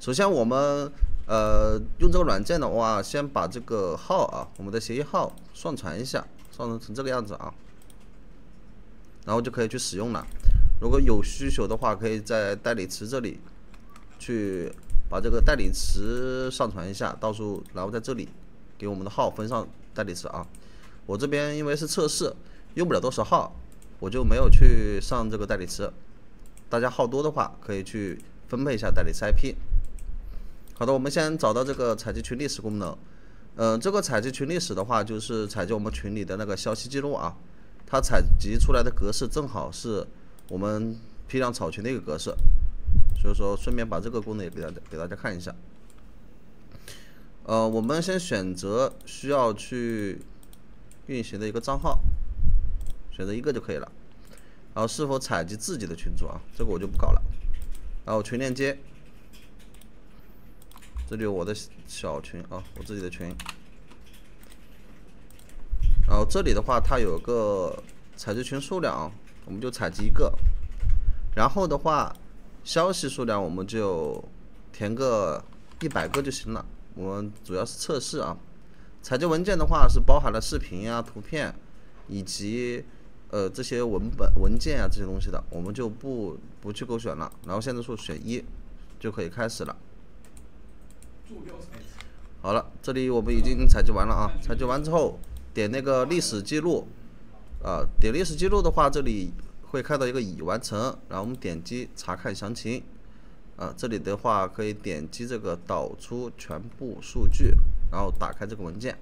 首先我们用这个软件的话，先把这个号啊，我们的协议号上传一下，上传成这个样子啊，然后就可以去使用了。如果有需求的话，可以在代理词这里去把这个代理词上传一下，到时候然后在这里给我们的号分上代理词啊。我这边因为是测试，用不了多少号，我就没有去上这个代理词。大家号多的话，可以去分配一下代理词 IP。好的，我们先找到这个采集群历史功能。这个采集群历史的话，就是采集我们群里的那个消息记录啊。它采集出来的格式正好是我们批量草群的一个格式，所以说顺便把这个功能也给大家看一下。我们先选择需要去运行的一个账号，选择一个就可以了。然后是否采集自己的群组啊，这个我就不搞了。然后群链接，这里有我的小群啊，我自己的群。然后这里的话，它有个采集群数量，我们就采集一个。然后的话，消息数量我们就填个100个就行了。我们主要是测试啊。采集文件的话是包含了视频啊、图片以及这些文件啊这些东西的，我们就不去勾选了。然后限制数选1就可以开始了。好了，这里我们已经采集完了啊。采集完之后，点那个历史记录，点历史记录的话，这里会看到一个已完成，然后我们点击查看详情，这里的话可以点击这个导出全部数据，然后打开这个文件，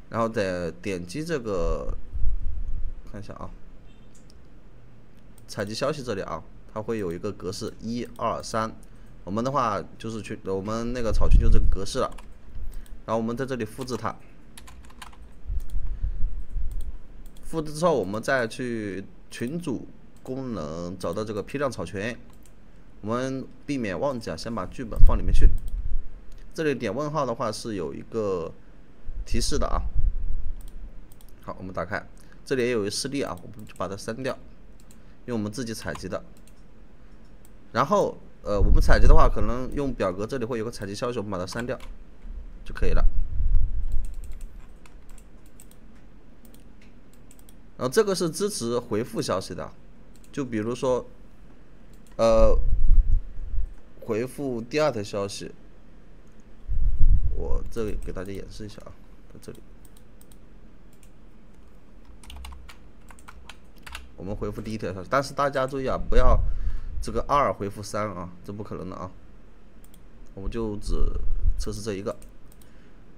然后再点击这个，看一下啊，采集消息这里啊，它会有一个格式1、2、3，我们的话就是我们那个草群就这个格式了，然后我们在这里复制它。复制之后，我们再去群组功能找到这个批量草群，我们避免忘记先把剧本放里面去。这里点问号的话是有一个提示的啊。好，我们打开，这里也有一个示例啊，我们就把它删掉，因为我们自己采集的。然后我们采集的话，可能用表格这里会有个采集消息，我们把它删掉就可以了。然后这个是支持回复消息的，就比如说，回复第2条消息，我这里给大家演示一下啊，在这里，我们回复第1条消息，但是大家注意啊，不要这个2回复3啊，这不可能的啊，我们就只测试这一个，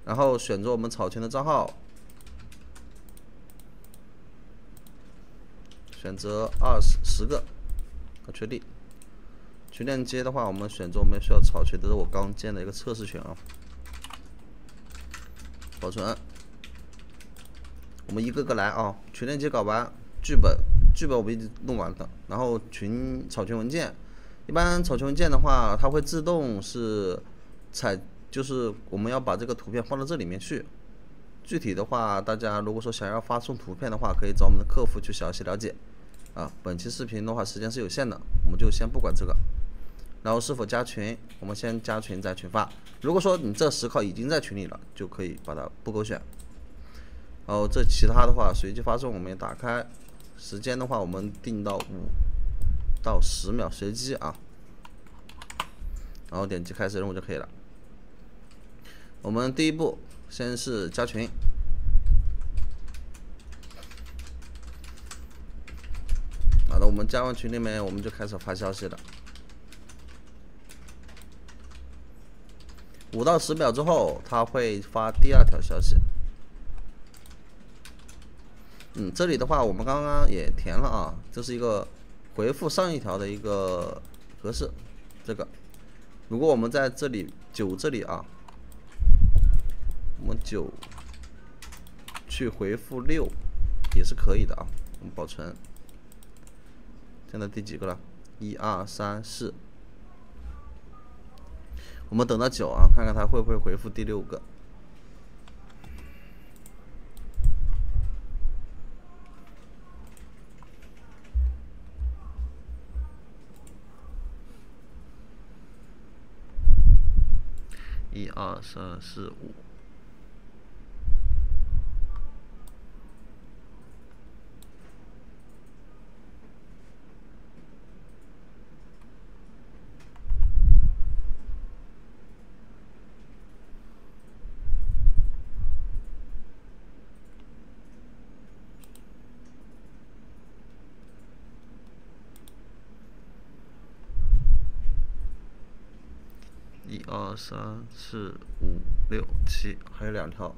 然后选择我们草群的账号。选择10个，确定。群链接的话，我们选择我们需要草群，这是我刚建的一个测试群啊。保存。我们一个个来啊，群链接搞完，剧本我们已经弄完了，然后草群文件，一般草群文件的话，它会自动是就是我们要把这个图片放到这里面去。具体的话，大家如果说想要发送图片的话，可以找我们的客服去详细了解。本期视频的话时间是有限的，我们就先不管这个。然后是否加群，我们先加群再群发。如果说你这10号已经在群里了，就可以把它不勾选。然后这其他的话随机发送，我们也打开。时间的话，我们定到5到10秒随机啊。然后点击开始任务就可以了。我们第一步先是加群。好的，我们加完群里面，我们就开始发消息了。5到10秒之后，它会发第2条消息。这里的话，我们刚刚也填了啊，这是一个回复上一条的一个格式。这个，如果我们在这里9这里啊，我们9去回复6也是可以的啊。我们保存。现在第几个了？1、2、3、4。我们等到9啊，看看它会不会回复第6个。1、2、3、4、5。1、2、3、4、5、6、7，还有2条。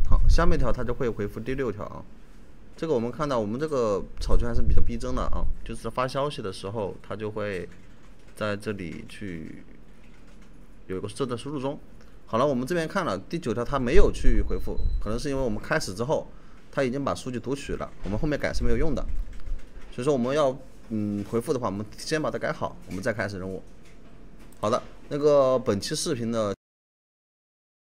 好，下面一条它就会回复第6条啊。这个我们看到，我们这个草圈还是比较逼真的啊，就是发消息的时候，它就会在这里去有一个正在输入中。好了，我们这边看了第9条，它没有去回复，可能是因为我们开始之后，它已经把数据读取了，我们后面改是没有用的。所以说我们要回复的话，我们先把它改好，我们再开始任务。好的，那个本期视频的